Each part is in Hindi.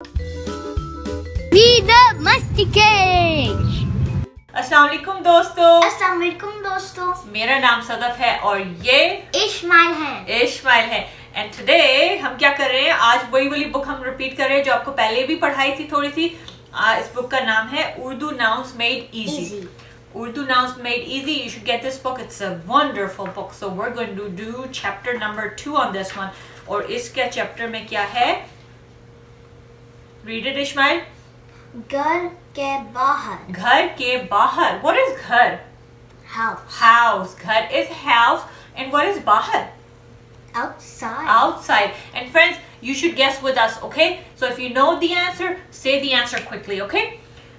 We The Masti Kids. अस्सलाम वालेकुम दोस्तों। अस्सलाम वालेकुम दोस्तों। मेरा नाम सदफ है और ये इस्माइल है। एंड टुडे हम क्या कर रहे हैं, आज वही वाली बुक हम रिपीट कर रहे हैं जो आपको पहले भी पढ़ाई थी थोड़ी सी। इस बुक का नाम है Urdu nouns made easy. Urdu Nouns Made Easy. You should get this book. It's a wonderful book. So we're going to do chapter number 2 on this one. और इसके चैप्टर में क्या है? Read it, Ishmael. घर के बाहर। घर के बाहर. What is घर? House. House. Ghar is house. And what is bahar? Outside. Outside. And friends, you should guess with us, okay? So if you know the answer, say the answer quickly, okay?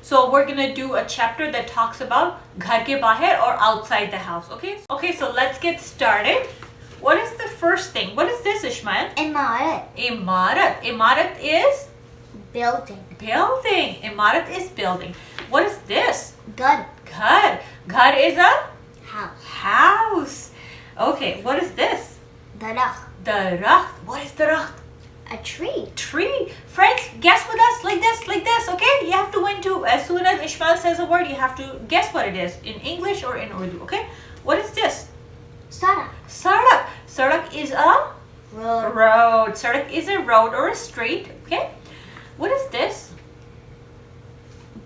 So we're gonna do a chapter that talks about ghar ke bahar or outside the house, okay? Okay, so let's get started. What is the first thing? What is this, Ishmael? Imarat. Imarat. Imarat is Building. building. Imarat is building. What is this? Ghar. Ghar. Ghar is a House. house. Okay, what is this? Darah. Daracht. What is daracht? A tree. Tree. Friends, guess with us like this, okay? You have to win to, as soon as Ishmael says a word, you have to guess what it is in English or in Urdu, okay? What is this? Sarak. Sarak. Sarak is a Road. road. Sarak is a road or a street, okay? What is this?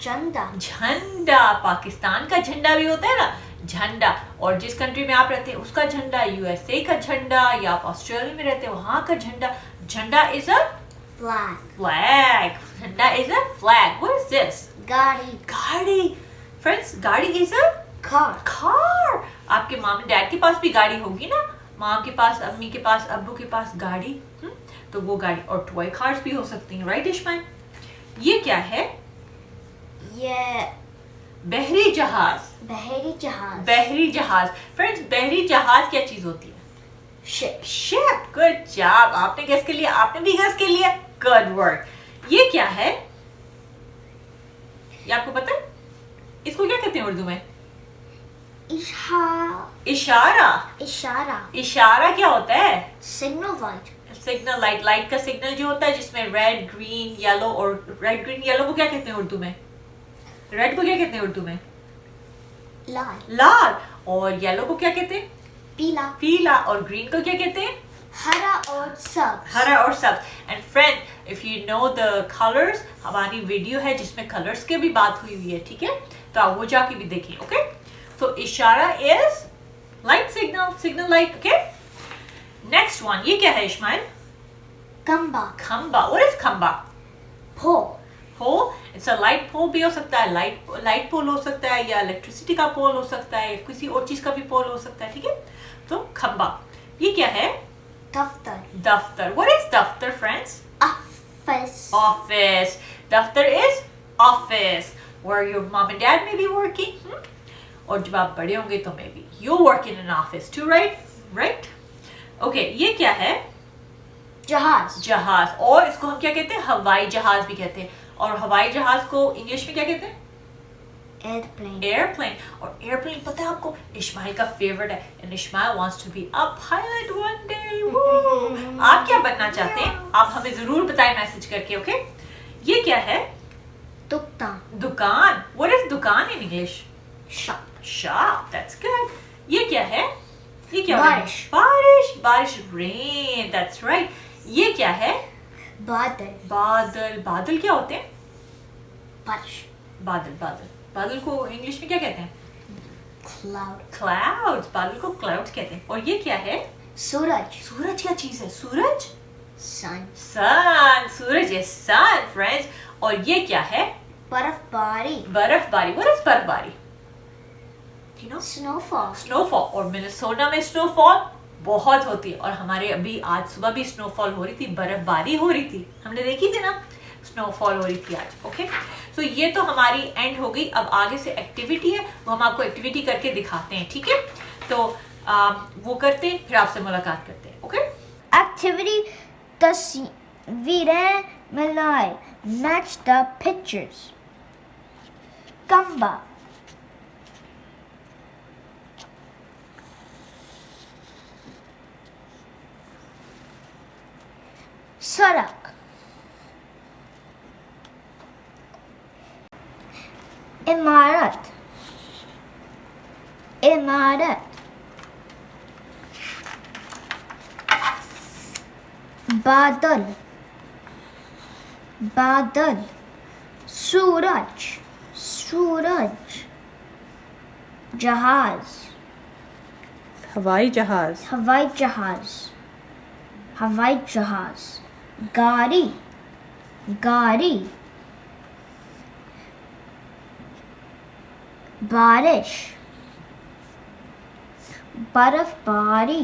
Janda. झंडा. पाकिस्तान का झंडा भी होता है ना, झंडा। और जिस कंट्री में आप रहते हैं उसका झंडा, यूएसए का झंडा, या आप ऑस्ट्रेलिया में रहते हैं वहां का झंडा। झंडा इज अ Flag. flag. झंडा is a flag. What is this? Gari. गाड़ी. Friends, गाड़ी इज अ Car. car. आपके मॉम एंड डैड के पास भी गाड़ी होगी ना, मॉम के पास, अम्मी के पास, अब्बू के पास गाड़ी, तो वो गाड़ी। और टॉय कार्स भी हो सकती हैं, राइट इशमाइल? ये क्या है? ये बहरी जहाज। बहरी जहाज। बहरी जहाज। फ्रेंड्स, बहरी जहाज क्या चीज होती है? Ship. शिप। Good job. आपने गेस कर लिया, आपने भी गेस कर लिया। Good work. ये क्या है? ये आपको पता है? इसको क्या कहते हैं उर्दू में? इशारा। इशारा। इशारा क्या होता है? Signal light. Signal light. Light का सिग्नल जो होता है जिसमें रेड, ग्रीन, येलो, और रेड, ग्रीन, येलो को क्या कहते हैं उर्दू में? रेड को क्या कहते हैं उर्दू में? लाल। लाल। और येलो को क्या कहते हैं? पीला। पीला। और ग्रीन को क्या कहते हैं? हरा और सब्ज। हरा और सब्ज। And friend, if you know the colours, हमारी वीडियो है जिसमें कलर्स की भी बात हुई हुई है, ठीक है? तो आप वो जाके भी देखिए, ओके? तो इशारा is light signal, signal light, okay? Next one, ये क्या है इस्माइल? खंबा। खंबा। व्हाट इज खंबा? पोल। पोल। इट्स अ लाइट पोल भी हो सकता है, लाइट पोल हो सकता है, या इलेक्ट्रिसिटी का पोल हो सकता है, किसी और चीज का भी पोल हो सकता है, ठीक है? तो खंबा। ये क्या है? दफ्तर। दफ्तर। व्हाट इज दफ्तर friends? Office. Office. Daftar is office where your mom and dad may be working. और जब आप बड़े होंगे तो maybe you work in an office too, right? Right? Okay, ये क्या है? जहाज। जहाज। और इसको हम क्या कहते हैं? हवाई जहाज भी कहते हैं। और हवाई जहाज को इंग्लिश में क्या कहते हैं? एयरप्लेन। एयरप्लेन। और एयरप्लेन पता है आपको, इस्माइल का फेवरेट है, and Ismail wants to be a pilot one day. आप क्या बनना चाहते हैं? आप हमें जरूर बताएं मैसेज करके, ओके? ये क्या है? दुकान। दुकान। व्हाट इज दुकान in English? Shop. Shop. That's good. ये क्या है? ये क्या हो रहा है? बारिश। बारिश। बारिश। रेन। That's right. ये क्या है? बादल। बादल। बादल क्या होते हैं? बारिश। बादल। बादल। बादल को इंग्लिश में क्या कहते हैं? क्लाउड। क्लाउड्स। बादल को क्लाउड्स कहते हैं। और ये क्या है? सूरज। सूरज क्या चीज है? सूरज। सन। सन। सूरज इज सन, फ्रेंड्स। और ये क्या है? बर्फबारी। बर्फबारी। व्हाट इज बर्फबारी? You know? स्नोफॉल। स्नोफॉल। और मिनेसोटा में स्नोफॉल बहुत होती है, और हमारे अभी आज सुबह भी स्नोफॉल हो रही थी, बर्फबारी हो रही थी, हमने देखी थी ना, स्नोफॉल हो रही थी आज, ओके? तो ये तो हमारी एंड हो गई। अब आगे से एक्टिविटी है, वो हम आपको एक्टिविटी करके दिखाते हैं, ठीक है? तो वो करते हैं, फिर आपसे मुलाकात करते हैं, ओके? एक्टिविटी तस्वीरें मिलाए, मैच द पिक्चर्स। खंबा। सड़क। इमारत इमारत बादल बादल सूरज सूरज जहाज हवाई जहाज हवाई जहाज हवाई जहाज गाड़ी गाड़ी बारिश बर्फबारी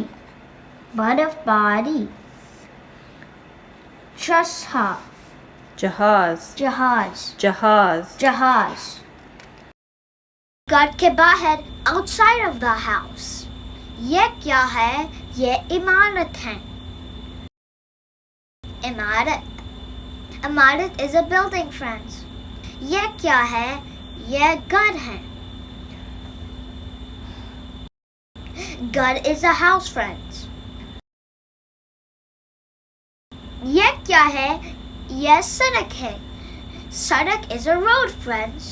बर्फबारी चस्हा जहाज जहाज जहाज जहाज घर के बाहर outside of the house ये क्या है ये इमारत है इमारत इमारत is a building friends ये क्या है ये घर है घर is a house friends ये क्या है ये सड़क है सड़क is a road friends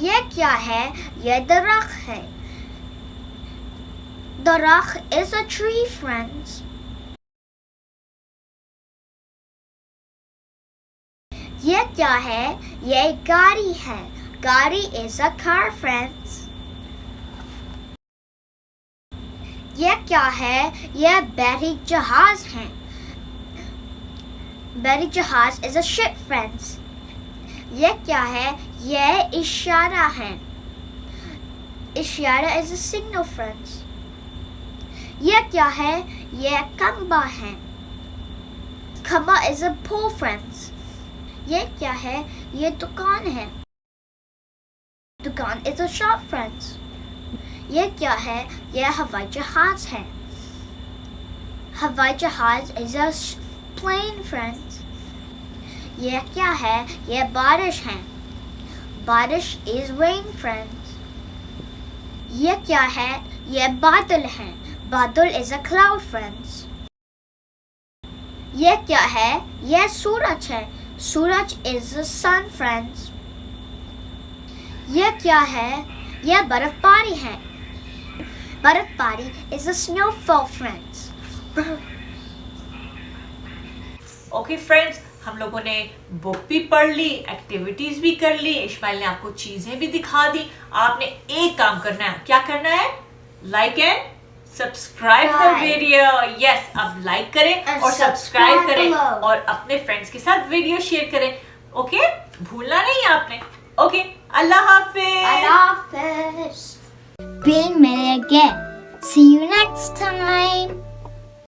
ये क्या है ये दरख्त है दरख्त is a tree friends ये क्या है ये गाड़ी है गाड़ी is a car friends ये क्या है ये बैरी जहाज है बैरी जहाज is a ship friends ये क्या है ये इशारा है इशारा is a signal friends ये क्या है ये खंबा है खंबा is a pole friends ये क्या है ये दुकान है दुकान is a shop friends ये क्या है ये हवाई जहाज है हवाई जहाज is a plane friends ये क्या है ये बारिश है बारिश is rain friends ये क्या है ये बादल है बादल is a cloud friends ये क्या है ये सूरज है सूरज is the sun friends ये क्या है ये बर्फबारी है बर्फबारी is a snowfall friends okay friends हम लोगों ने बुक भी पढ़ ली एक्टिविटीज भी कर ली इस्माइल ने आपको चीजें भी दिखा दी आपने एक काम करना है क्या करना है like and subscribe the video yes अब लाइक करें और सब्सक्राइब करें और अपने फ्रेंड्स के साथ वीडियो शेयर करें ओके भूलना नहीं आपने okay Allah Hafiz Being Million again. See you next time.